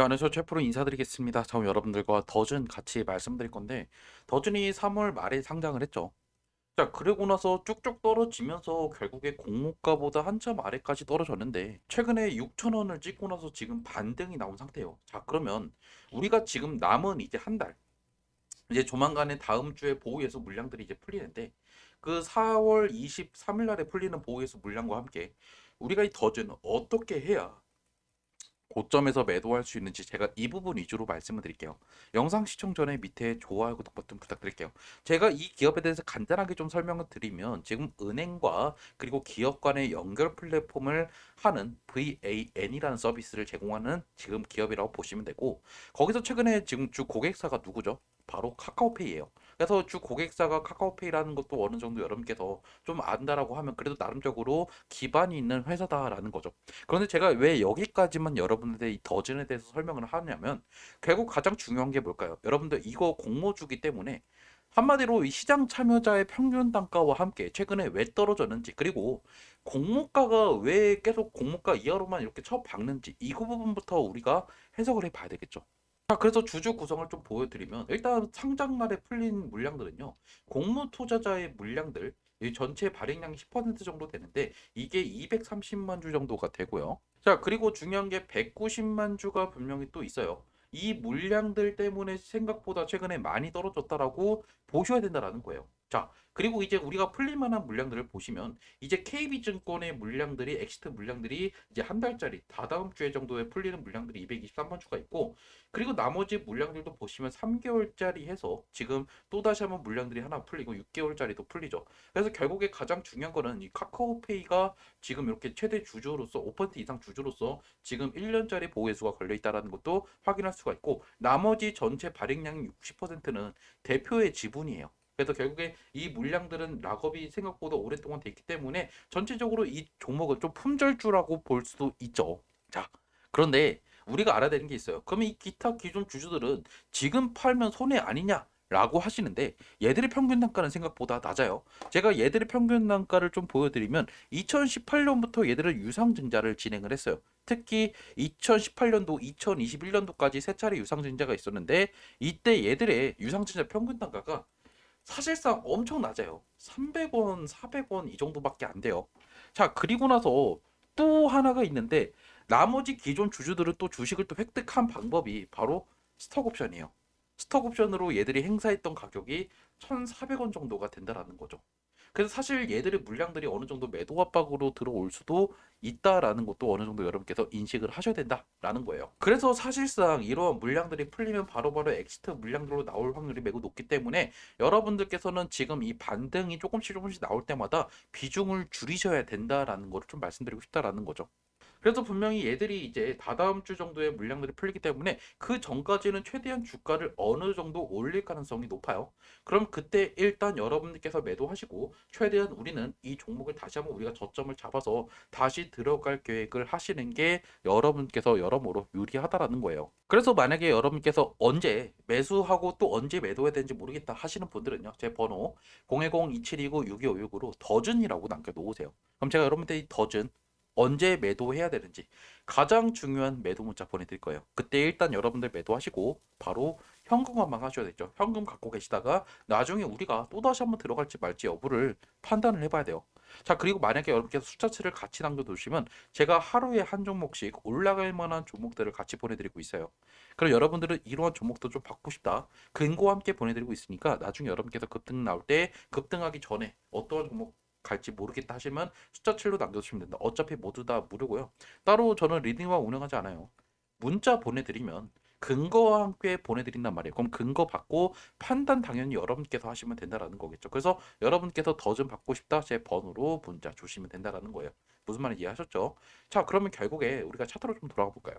자, 안녕하세요. 최프로 인사드리겠습니다. 저 여러분들과 더즌 같이 말씀드릴 건데, 더즌이 3월 말에 상장을 했죠. 자, 그러고 나서 쭉쭉 떨어지면서 결국에 공모가보다 한참 아래까지 떨어졌는데, 최근에 6,000원을 찍고 나서 지금 반등이 나온 상태예요. 자, 그러면 우리가 지금 남은 이제 한 달, 이제 조만간에 다음 주에 보호예수 물량들이 이제 풀리는데, 그 4월 23일 날에 풀리는 보호예수 물량과 함께 우리가 이 더즌 어떻게 해야 고점에서 매도할 수 있는지 제가 이 부분 위주로 말씀을 드릴게요. 영상 시청 전에 밑에 좋아요, 구독 버튼 부탁드릴게요. 제가 이 기업에 대해서 간단하게 좀 설명을 드리면 지금 은행과 그리고 기업 간의 연결 플랫폼을 하는 VAN이라는 서비스를 제공하는 지금 기업이라고 보시면 되고, 거기서 최근에 지금 주 고객사가 누구죠? 바로 카카오페이예요. 그래서 주 고객사가 카카오페이라는 것도 어느 정도 여러분께서 좀 안다라고 하면 그래도 나름적으로 기반이 있는 회사다라는 거죠. 그런데 제가 왜 여기까지만 여러분들의 이 더즌에 대해서 설명을 하냐면, 결국 가장 중요한 게 뭘까요? 여러분들 이거 공모주기 때문에 한마디로 이 시장 참여자의 평균 단가와 함께 최근에 왜 떨어졌는지, 그리고 공모가가 왜 계속 공모가 이하로만 이렇게 쳐박는지, 이 부분부터 우리가 해석을 해봐야 되겠죠. 자, 그래서 주주 구성을 좀 보여드리면, 일단 상장날에 풀린 물량들은요, 공모 투자자의 물량들, 이 전체 발행량이 10% 정도 되는데 이게 230만 주 정도가 되고요. 자, 그리고 중요한 게 190만 주가 분명히 또 있어요. 이 물량들 때문에 생각보다 최근에 많이 떨어졌다라고 보셔야 된다라는 거예요. 자, 그리고 이제 우리가 풀릴 만한 물량들을 보시면, 이제 KB증권의 물량들이, 엑시트 물량들이 이제 한 달짜리 다다음 주에 정도에 풀리는 물량들이 223만 주가 있고, 그리고 나머지 물량들도 보시면 3개월짜리 해서 지금 또다시 한번 물량들이 하나 풀리고 6개월짜리도 풀리죠. 그래서 결국에 가장 중요한 거는 이 카카오페이가 지금 이렇게 최대 주주로서 5% 이상 주주로서 지금 1년짜리 보호예수가 걸려 있다는 것도 확인할 수가 있고, 나머지 전체 발행량 60%는 대표의 지분이에요. 그래서 결국에 이 물량들은 락업이 생각보다 오랫동안 돼 있기 때문에 전체적으로 이 종목은 좀 품절주라고 볼 수도 있죠. 자, 그런데 우리가 알아야 되는 게 있어요. 그러면 이 기타 기존 주주들은 지금 팔면 손해 아니냐? 라고 하시는데, 얘들의 평균 단가는 생각보다 낮아요. 제가 얘들의 평균 단가를 좀 보여드리면, 2018년부터 얘들은 유상증자를 진행을 했어요. 특히 2018년도, 2021년도까지 세 차례 유상증자가 있었는데, 이때 얘들의 유상증자 평균 단가가 사실상 엄청 낮아요. 300원, 400원 이 정도밖에 안 돼요. 자, 그리고 나서 또 하나가 있는데, 나머지 기존 주주들은 또 주식을 또 획득한 방법이 바로 스톡 옵션이에요. 스톡 옵션으로 얘들이 행사했던 가격이 1,400원 정도가 된다라는 거죠. 그래서 사실 얘들의 물량들이 어느 정도 매도 압박으로 들어올 수도 있다라는 것도 어느 정도 여러분께서 인식을 하셔야 된다라는 거예요. 그래서 사실상 이러한 물량들이 풀리면 바로바로 엑시트 물량들로 나올 확률이 매우 높기 때문에 여러분들께서는 지금 이 반등이 조금씩 나올 때마다 비중을 줄이셔야 된다라는 거를 좀 말씀드리고 싶다라는 거죠. 그래서 분명히 얘들이 이제 다다음 주 정도에 물량들이 풀리기 때문에 그 전까지는 최대한 주가를 어느 정도 올릴 가능성이 높아요. 그럼 그때 일단 여러분들께서 매도하시고, 최대한 우리는 이 종목을 다시 한번 우리가 저점을 잡아서 다시 들어갈 계획을 하시는 게 여러분께서 여러모로 유리하다라는 거예요. 그래서 만약에 여러분께서 언제 매수하고 또 언제 매도해야 되는지 모르겠다 하시는 분들은요, 제 번호 010-2729-6256으로 더즌이라고 남겨놓으세요. 그럼 제가 여러분들 이 더즌 언제 매도해야 되는지 가장 중요한 매도 문자 보내드릴 거예요. 그때 일단 여러분들 매도하시고 바로 현금 환망하셔야 되죠. 현금 갖고 계시다가 나중에 우리가 또다시 한번 들어갈지 말지 여부를 판단을 해봐야 돼요. 자, 그리고 만약에 여러분께서 숫자치를 같이 남겨두시면 제가 하루에 한 종목씩 올라갈 만한 종목들을 같이 보내드리고 있어요. 그럼 여러분들은 이러한 종목도 좀 받고 싶다, 근거와 함께 보내드리고 있으니까 나중에 여러분께서 급등 나올 때 급등하기 전에 어떠한 종목 갈지 모르겠다 하시면 숫자 7로 남겨주시면 된다. 어차피 모두 다 무료고요. 따로 저는 리딩만 운영하지 않아요. 문자 보내드리면 근거와 함께 보내드린단 말이에요. 그럼 근거 받고 판단 당연히 여러분께서 하시면 된다라는 거겠죠. 그래서 여러분께서 더 좀 받고 싶다, 제 번호로 문자 주시면 된다라는 거예요. 무슨 말인지 이해하셨죠? 자, 그러면 결국에 우리가 차트로 좀 돌아가 볼까요?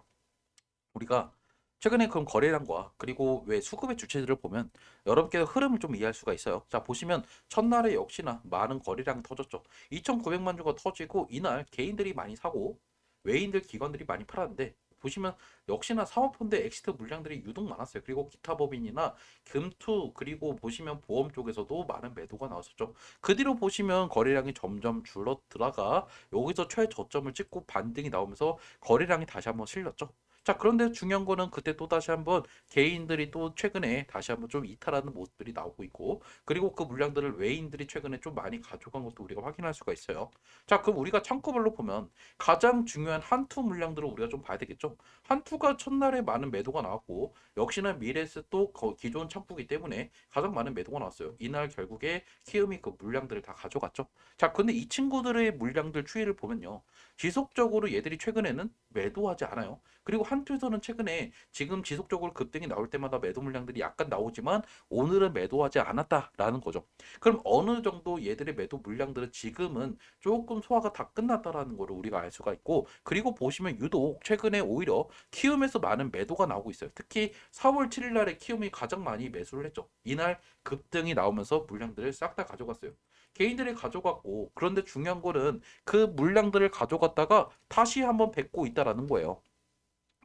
우리가 최근에 그럼 거래량과 그리고 왜 수급의 주체들을 보면 여러분께서 흐름을 좀 이해할 수가 있어요. 자, 보시면 첫날에 역시나 많은 거래량이 터졌죠. 2,900만 주가 터지고 이날 개인들이 많이 사고 외인들 기관들이 많이 팔았는데, 보시면 역시나 사모펀드 엑시트 물량들이 유독 많았어요. 그리고 기타 법인이나 금투, 그리고 보시면 보험 쪽에서도 많은 매도가 나왔었죠. 그 뒤로 보시면 거래량이 점점 줄어들다가 여기서 최저점을 찍고 반등이 나오면서 거래량이 다시 한번 실렸죠. 자, 그런데 중요한 거는 그때 또 다시 한번 개인들이 또 최근에 다시 한번 좀 이탈하는 모습들이 나오고 있고, 그리고 그 물량들을 외인들이 최근에 좀 많이 가져간 것도 우리가 확인할 수가 있어요. 자, 그럼 우리가 창고별로 보면 가장 중요한 한투 물량들을 우리가 좀 봐야 되겠죠. 한투가 첫날에 많은 매도가 나왔고, 역시나 미래에스 또 기존 창고기 때문에 가장 많은 매도가 나왔어요. 이날 결국에 키움이 그 물량들을 다 가져갔죠. 자, 근데 이 친구들의 물량들 추이를 보면요, 지속적으로 얘들이 최근에는 매도하지 않아요. 그리고 한투에서는 최근에 지금 지속적으로 급등이 나올 때마다 매도 물량들이 약간 나오지만 오늘은 매도하지 않았다라는 거죠. 그럼 어느 정도 얘들의 매도 물량들은 지금은 조금 소화가 다 끝났다라는 거를 우리가 알 수가 있고, 그리고 보시면 유독 최근에 오히려 키움에서 많은 매도가 나오고 있어요. 특히 4월 7일 날에 키움이 가장 많이 매수를 했죠. 이날 급등이 나오면서 물량들을 싹 다 가져갔어요. 개인들이 가져갔고, 그런데 중요한 거는 그 물량들을 가져갔다가 다시 한번 뱉고 있다라는 거예요.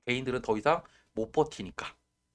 개인들은 더 이상 못 버티니까.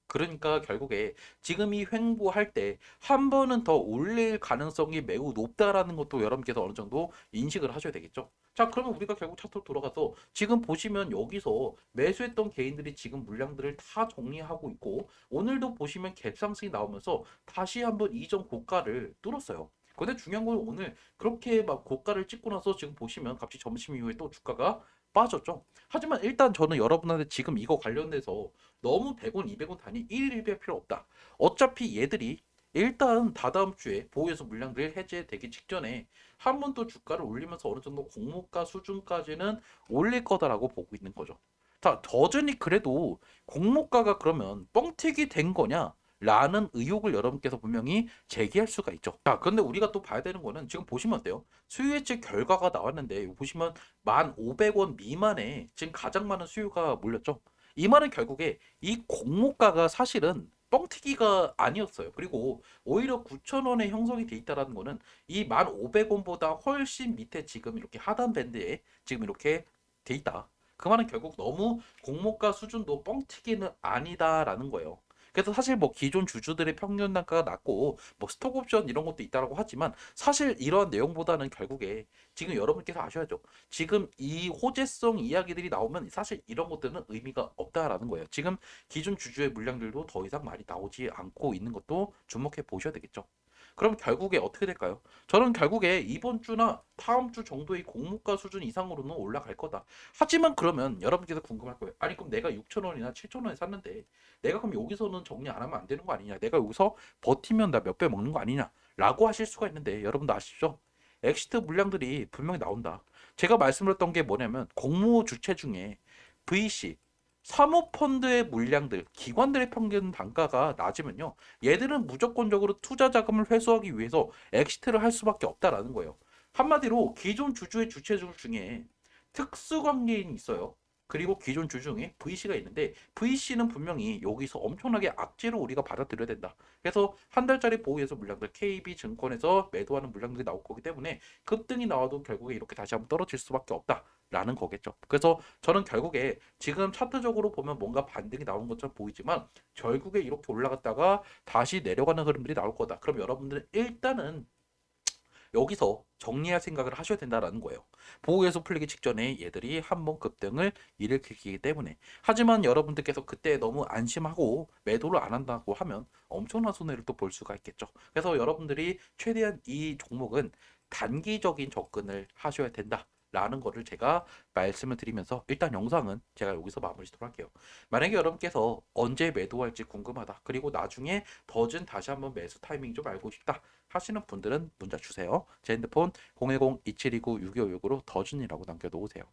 그러니까 결국에 지금 이 횡보할 때 한 번은 더 올릴 가능성이 매우 높다라는 것도 여러분께서 어느 정도 인식을 하셔야 되겠죠. 자, 그러면 우리가 결국 차트로 돌아가서 지금 보시면 여기서 매수했던 개인들이 지금 물량들을 다 정리하고 있고, 오늘도 보시면 갭 상승이 나오면서 다시 한번 이전 고가를 뚫었어요. 근데 중요한 건 오늘 그렇게 막 고가를 찍고 나서 지금 보시면 갑자기 점심 이후에 또 주가가 빠졌죠. 하지만 일단 저는 여러분한테 지금 이거 관련돼서 너무 100원, 200원 단위 1일 1배 필요 없다. 어차피 얘들이 일단 다다음 주에 보호해서 물량들 해제되기 직전에 한 번 또 주가를 올리면서 어느 정도 공모가 수준까지는 올릴 거다라고 보고 있는 거죠. 자, 더전이 그래도 공모가가 그러면 뻥튀기 된 거냐? 라는 의혹을 여러분께서 분명히 제기할 수가 있죠. 자, 그런데 우리가 또 봐야 되는 거는 지금 보시면 어때요? 수요 예측 결과가 나왔는데 보시면 1,500원 미만에 지금 가장 많은 수요가 몰렸죠. 이 말은 결국에 이 공모가가 사실은 뻥튀기가 아니었어요. 그리고 오히려 9,000원에 형성이 돼 있다라는 거는 이 1,500원보다 훨씬 밑에 지금 이렇게 하단 밴드에 지금 이렇게 돼 있다. 그 말은 결국 너무 공모가 수준도 뻥튀기는 아니다라는 거예요. 그래서 사실 뭐 기존 주주들의 평균 단가가 낮고 뭐 스톡 옵션 이런 것도 있다라고 하지만 사실 이러한 내용보다는 결국에 지금 여러분께서 아셔야죠. 지금 이 호재성 이야기들이 나오면 사실 이런 것들은 의미가 없다라는 거예요. 지금 기존 주주의 물량들도 더 이상 많이 나오지 않고 있는 것도 주목해 보셔야 되겠죠. 그럼 결국에 어떻게 될까요? 저는 결국에 이번 주나 다음 주 정도의 공모가 수준 이상으로는 올라갈 거다. 하지만 그러면 여러분께서 궁금할 거예요. 아니 그럼 내가 6,000원이나 7,000원에 샀는데 내가 그럼 여기서는 정리 안 하면 안 되는 거 아니냐? 내가 여기서 버티면 나 몇 배 먹는 거 아니냐? 라고 하실 수가 있는데 여러분도 아시죠? 엑시트 물량들이 분명히 나온다. 제가 말씀드렸던 게 뭐냐면 공모 주체 중에 VC 사모펀드의 물량들, 기관들의 평균 단가가 낮으면요, 얘들은 무조건적으로 투자 자금을 회수하기 위해서 엑시트를 할 수밖에 없다라는 거예요. 한마디로 기존 주주의 주체들 중에 특수관계인이 있어요. 그리고 기존 주주 중에 VC가 있는데 VC는 분명히 여기서 엄청나게 악재로 우리가 받아들여야 된다. 그래서 한 달짜리 보유해서 물량들 KB증권에서 매도하는 물량들이 나올 거기 때문에 급등이 나와도 결국에 이렇게 다시 한번 떨어질 수밖에 없다라는 거겠죠. 그래서 저는 결국에 지금 차트적으로 보면 뭔가 반등이 나오는 것처럼 보이지만 결국에 이렇게 올라갔다가 다시 내려가는 흐름들이 나올 거다. 그럼 여러분들은 일단은 여기서 정리할 생각을 하셔야 된다라는 거예요. 보호에서 풀리기 직전에 얘들이 한번 급등을 일으키기 때문에. 하지만 여러분들께서 그때 너무 안심하고 매도를 안 한다고 하면 엄청난 손해를 또 볼 수가 있겠죠. 그래서 여러분들이 최대한 이 종목은 단기적인 접근을 하셔야 된다. 라는 거를 제가 말씀을 드리면서 일단 영상은 제가 여기서 마무리 짓도록 할게요. 만약에 여러분께서 언제 매도할지 궁금하다. 그리고 나중에 더즌 다시 한번 매수 타이밍 좀 알고 싶다. 하시는 분들은 문자 주세요. 제 핸드폰 010-2729-6569로 더준이라고 남겨놓으세요.